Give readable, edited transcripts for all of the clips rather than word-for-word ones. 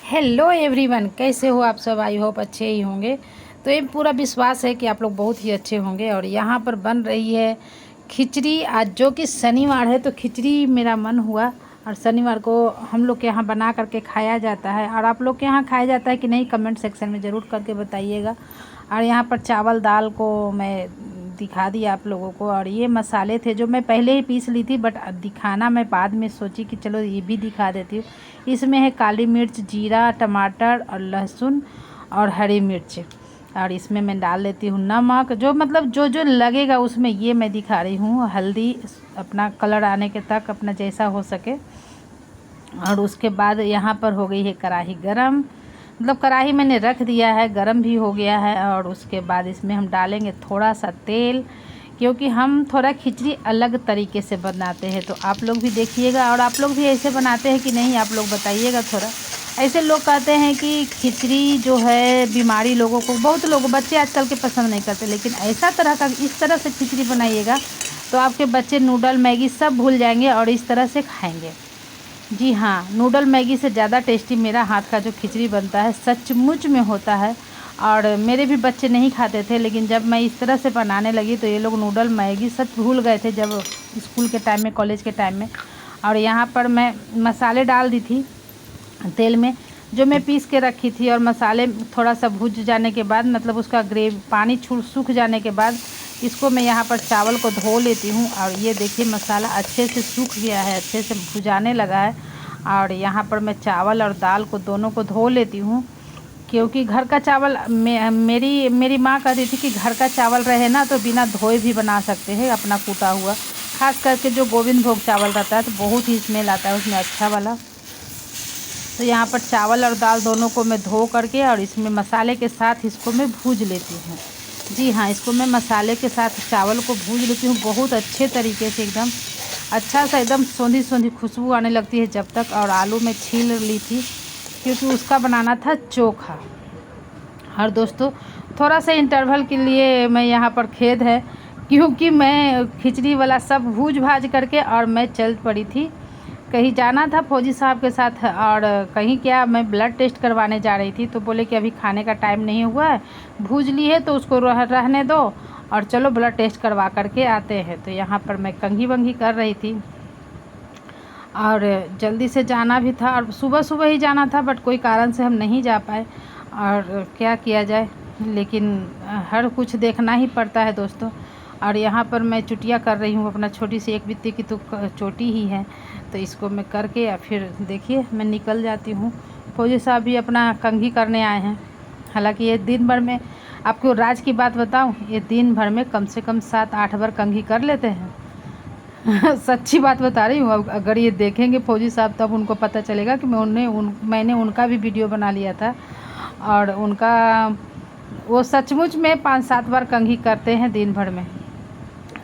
Hello everyone, कैसे हो आप सब। आई होप अच्छे ही होंगे। तो ये पूरा विश्वास है कि आप लोग बहुत ही अच्छे होंगे। और यहाँ पर बन रही है खिचड़ी। आज जो कि शनिवार है तो खिचड़ी मेरा मन हुआ। और शनिवार को हम लोग के यहाँ बना करके खाया जाता है। और आप लोग के यहाँ खाया जाता है कि नहीं, कमेंट सेक्शन में ज़रूर करके बताइएगा। और यहाँ पर चावल दाल को मैं दिखा दिया आप लोगों को। और ये मसाले थे जो मैं पहले ही पीस ली थी, बट दिखाना मैं बाद में सोची कि चलो ये भी दिखा देती हूँ। इसमें है काली मिर्च, जीरा, टमाटर और लहसुन और हरी मिर्च। और इसमें मैं डाल लेती हूँ नमक, जो मतलब जो जो लगेगा उसमें। ये मैं दिखा रही हूँ हल्दी, अपना कलर आने के तक, अपना जैसा हो सके। और उसके बाद यहाँ पर हो गई है कढ़ाई गरम। मतलब कढ़ाई मैंने रख दिया है, गरम भी हो गया है। और उसके बाद इसमें हम डालेंगे थोड़ा सा तेल, क्योंकि हम थोड़ा खिचड़ी अलग तरीके से बनाते हैं। तो आप लोग भी देखिएगा। और आप लोग भी ऐसे बनाते हैं कि नहीं, आप लोग बताइएगा थोड़ा। ऐसे लोग कहते हैं कि खिचड़ी जो है बीमारी लोगों को, बहुत लोग, बच्चे आजकल के पसंद नहीं करते। लेकिन ऐसा तरह का, इस तरह से खिचड़ी बनाइएगा तो आपके बच्चे नूडल मैगी सब भूल जाएंगे और इस तरह से खाएंगे। जी हाँ, नूडल मैगी से ज़्यादा टेस्टी मेरा हाथ का जो खिचड़ी बनता है सचमुच में होता है। और मेरे भी बच्चे नहीं खाते थे, लेकिन जब मैं इस तरह से बनाने लगी तो ये लोग नूडल मैगी सब भूल गए थे, जब स्कूल के टाइम में, कॉलेज के टाइम में। और यहाँ पर मैं मसाले डाल दी थी तेल में, जो मैं पीस के रखी थी। और मसाले थोड़ा सा भुज जाने के बाद, मतलब उसका पानी सूख जाने के बाद, इसको मैं यहाँ पर चावल को धो लेती हूँ। और ये देखिए मसाला अच्छे से सूख गया है, अच्छे से भुजाने लगा है। और यहाँ पर मैं चावल और दाल को दोनों को धो लेती हूँ, क्योंकि घर का चावल, मेरी माँ कहती थी कि घर का चावल रहे ना तो बिना धोए भी बना सकते हैं अपना कूटा हुआ। खास करके जो गोविंद भोग चावल रहता है तो बहुत ही स्मेल आता है उसमें, अच्छा वाला। तो यहाँ पर चावल और दाल दोनों को मैं धो करके और इसमें मसाले के साथ इसको मैं भूज लेती हूँ। जी हाँ, इसको मैं मसाले के साथ चावल को भूज लेती हूँ बहुत अच्छे तरीके से, एकदम अच्छा सा, एकदम सोंधी सोंधी खुशबू आने लगती है जब तक। और आलू में छील ली थी, क्योंकि उसका बनाना था चोखा। और दोस्तों, थोड़ा सा इंटरवल के लिए मैं यहाँ पर खेद है, क्योंकि मैं खिचड़ी वाला सब भूज भाज करके और मैं चल पड़ी थी। कहीं जाना था फौजी साहब के साथ। और कहीं क्या, मैं ब्लड टेस्ट करवाने जा रही थी। तो बोले कि अभी खाने का टाइम नहीं हुआ है, भूज ली है तो उसको रहने दो और चलो ब्लड टेस्ट करवा करके आते हैं। तो यहाँ पर मैं कंघी वंघी कर रही थी और जल्दी से जाना भी था। और सुबह सुबह ही जाना था, बट कोई कारण से हम नहीं जा पाए। और क्या किया जाए, लेकिन हर कुछ देखना ही पड़ता है दोस्तों। और यहाँ पर मैं चुटिया कर रही हूँ अपना, छोटी सी एक बित्ती की तो चोटी ही है। तो इसको मैं करके या फिर देखिए मैं निकल जाती हूँ। फौजी साहब भी अपना कंघी करने आए हैं। हालांकि ये दिन भर में, आपको राज की बात बताऊँ, ये दिन भर में कम से कम 7-8 बार कंघी कर लेते हैं। सच्ची बात बता रही हूँ। अब अगर ये देखेंगे फौजी साहब तब उनको पता चलेगा कि मैंने उनका भी वीडियो बना लिया था। और उनका, वो सचमुच में 5-7 बार कंघी करते हैं दिन भर में।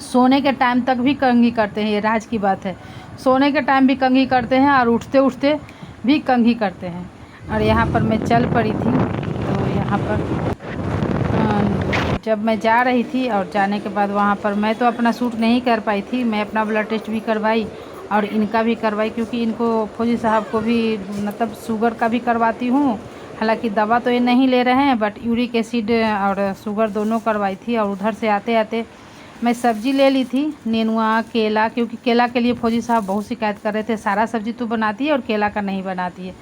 सोने के टाइम तक भी कंघी करते हैं, ये राज की बात है। सोने के टाइम भी कंघी करते हैं और उठते उठते भी कंघी करते हैं। और यहाँ पर मैं चल पड़ी थी। तो यहाँ पर जब मैं जा रही थी और जाने के बाद वहाँ पर मैं तो अपना शूट नहीं कर पाई थी। मैं अपना ब्लड टेस्ट भी करवाई और इनका भी करवाई, क्योंकि इनको, फौजी साहब को भी मतलब शुगर का भी करवाती हूँ। हालांकि दवा तो ये नहीं ले रहे हैं, बट यूरिक एसिड और शुगर दोनों करवाई थी। और उधर से आते आते मैं सब्ज़ी ले ली थी, नेनुआ, केला, क्योंकि केला के लिए फौजी साहब बहुत शिकायत कर रहे थे, सारा सब्ज़ी तो बनाती है और केला का नहीं बनाती है।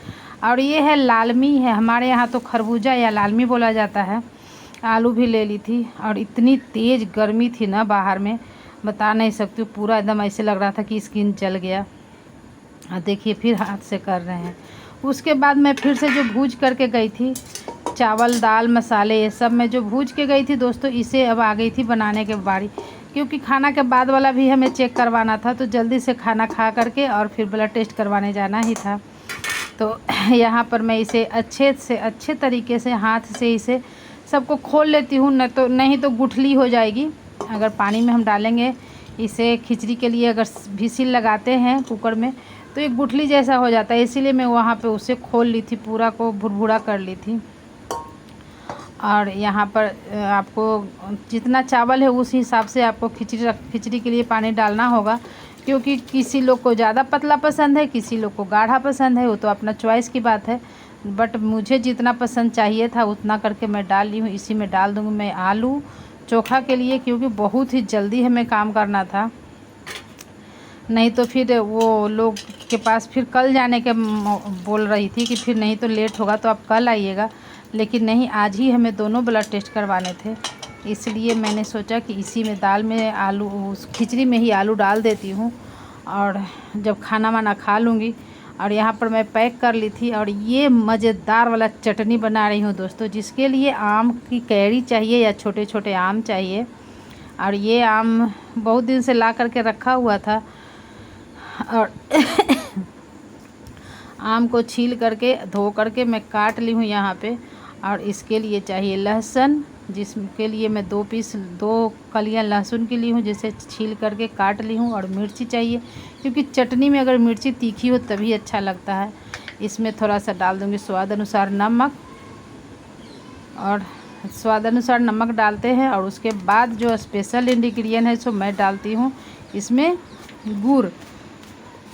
और ये है लालमी, है हमारे यहाँ तो खरबूजा या लालमी बोला जाता है। आलू भी ले ली थी। और इतनी तेज़ गर्मी थी ना बाहर में, बता नहीं सकती हूँ। पूरा एकदम ऐसे लग रहा था कि स्किन जल गया। देखिए फिर हाथ से कर रहे हैं। उसके बाद मैं फिर से जो भूज करके गई थी, चावल दाल मसाले ये सब मैं जो भूज के गई थी दोस्तों, इसे अब आ गई थी बनाने के बारी। क्योंकि खाना के बाद वाला भी हमें चेक करवाना था, तो जल्दी से खाना खा करके और फिर ब्लड टेस्ट करवाने जाना ही था। तो यहाँ पर मैं इसे अच्छे से अच्छे तरीके से हाथ से इसे सबको खोल लेती हूँ, न तो नहीं तो गुठली हो जाएगी। अगर पानी में हम डालेंगे इसे खिचड़ी के लिए, अगर विसिल लगाते हैं कुकर में, तो एक गुठली जैसा हो जाता है। इसीलिए मैं वहाँ पे उसे खोल ली थी, पूरा को भुरभुरा कर ली थी। और यहाँ पर आपको जितना चावल है उस हिसाब से आपको खिचड़ी के लिए पानी डालना होगा, क्योंकि किसी लोग को ज़्यादा पतला पसंद है, किसी लोग को गाढ़ा पसंद है, वो तो अपना चॉइस की बात है। बट मुझे जितना पसंद चाहिए था उतना करके मैं डाल ली हूँ। इसी में डाल दूँगी मैं आलू चोखा के लिए, क्योंकि बहुत ही जल्दी हमें काम करना था, नहीं तो फिर वो लोग के पास फिर कल जाने के बोल रही थी कि फिर नहीं तो लेट होगा तो आप कल आइएगा, लेकिन नहीं, आज ही हमें दोनों ब्लड टेस्ट करवाने थे। इसलिए मैंने सोचा कि इसी में दाल में आलू, उस खिचड़ी में ही आलू डाल देती हूँ और जब खाना वाना खा लूँगी। और यहाँ पर मैं पैक कर ली थी और ये मज़ेदार वाला चटनी बना रही हूँ दोस्तों, जिसके लिए आम की कैरी चाहिए या छोटे छोटे आम चाहिए। और ये आम बहुत दिन से ला करके रखा हुआ था और आम को छील करके धो करके मैं काट ली हूँ यहाँ पे। और इसके लिए चाहिए लहसुन, जिसके लिए मैं 2 कलियाँ लहसुन की ली हूँ, जिसे छील करके काट ली हूँ। और मिर्ची चाहिए, क्योंकि चटनी में अगर मिर्ची तीखी हो तभी अच्छा लगता है। इसमें थोड़ा सा डाल दूँगी स्वाद अनुसार नमक, और स्वाद अनुसार नमक डालते हैं। और उसके बाद जो स्पेशल इंग्रेडिएंट है सो मैं डालती हूँ इसमें गुड़।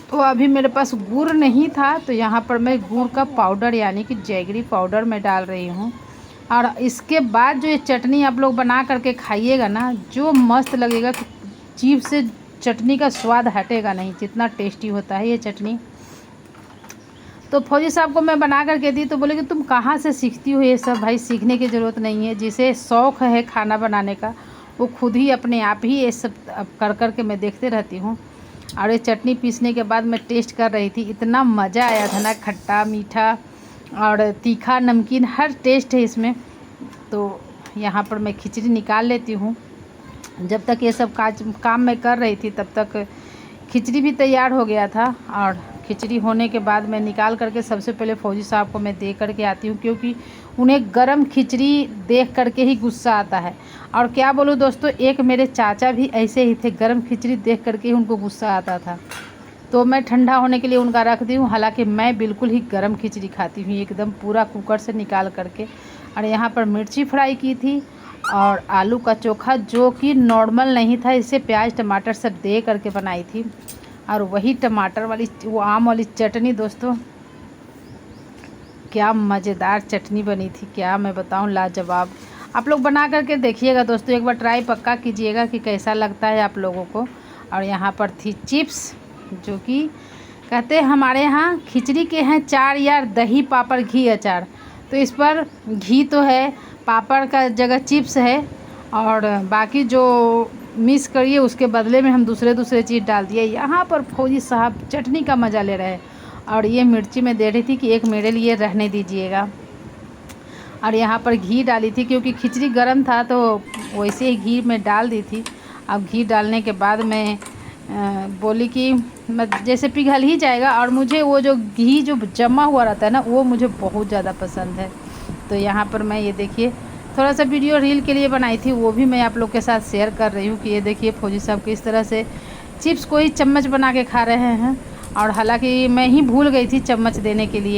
तो अभी मेरे पास गुड़ नहीं था, तो यहाँ पर मैं गुड़ का पाउडर यानी कि जैगरी पाउडर मैं डाल रही हूँ। और इसके बाद जो ये चटनी आप लोग बना करके खाइएगा ना, जो मस्त लगेगा, जीभ से चटनी का स्वाद हटेगा नहीं, जितना टेस्टी होता है ये चटनी। तो फौजी साहब को मैं बना करके दी तो बोले कि तुम कहाँ से सीखती हो ये सब। भाई सीखने की ज़रूरत नहीं है, जिसे शौक़ है खाना बनाने का वो खुद ही अपने आप ही ये सब कर के मैं देखते रहती हूँ। और ये चटनी पीसने के बाद मैं टेस्ट कर रही थी, इतना मज़ा आया था ना, खट्टा मीठा और तीखा नमकीन हर टेस्ट है इसमें। तो यहाँ पर मैं खिचड़ी निकाल लेती हूँ। जब तक ये सब काम मैं कर रही थी तब तक खिचड़ी भी तैयार हो गया था। और खिचड़ी होने के बाद मैं निकाल करके सबसे पहले फौजी साहब को मैं दे करके आती हूँ, क्योंकि उन्हें गरम खिचड़ी देख करके ही गुस्सा आता है। और क्या बोलूँ दोस्तों, एक मेरे चाचा भी ऐसे ही थे, गरम खिचड़ी देख करके ही उनको गुस्सा आता था। तो मैं ठंडा होने के लिए उनका रख दी हूँ, हालांकि मैं बिल्कुल ही गरम खिचड़ी खाती हूँ एकदम पूरा कुकर से निकाल करके। और यहाँ पर मिर्ची फ्राई की थी और आलू का चोखा, जो कि नॉर्मल नहीं था, इसे प्याज टमाटर सब दे करके बनाई थी। और वही टमाटर वाली वो आम वाली चटनी दोस्तों, क्या मज़ेदार चटनी बनी थी, क्या मैं बताऊं, लाजवाब। आप लोग बना करके देखिएगा दोस्तों, एक बार ट्राई पक्का कीजिएगा कि कैसा लगता है आप लोगों को। और यहाँ पर थी चिप्स, जो कि कहते हैं हमारे यहाँ खिचड़ी के हैं 4 यार, दही पापड़ घी अचार। तो इस पर घी तो है, पापड़ का जगह चिप्स है, और बाकी जो मिक्स करिए उसके बदले में हम दूसरे चीज़ डाल दिए। यहाँ पर फौजी साहब चटनी का मज़ा ले रहे हैं। और ये मिर्ची मैं दे रही थी कि एक मेरे लिए रहने दीजिएगा। और यहाँ पर घी डाली थी, क्योंकि खिचड़ी गर्म था तो वैसे ही घी में डाल दी थी। अब घी डालने के बाद मैं बोली कि जैसे पिघल ही जाएगा। और मुझे वो जो घी जो जमा हुआ रहता है ना, वो मुझे बहुत ज़्यादा पसंद है। तो यहाँ पर मैं ये देखिए थोड़ा सा वीडियो रील के लिए बनाई थी, वो भी मैं आप लोग के साथ शेयर कर रही हूँ कि ये देखिए फौजी साहब किस तरह से चिप्स को ही चम्मच बना के खा रहे हैं। और हालांकि मैं ही भूल गई थी चम्मच देने के लिए।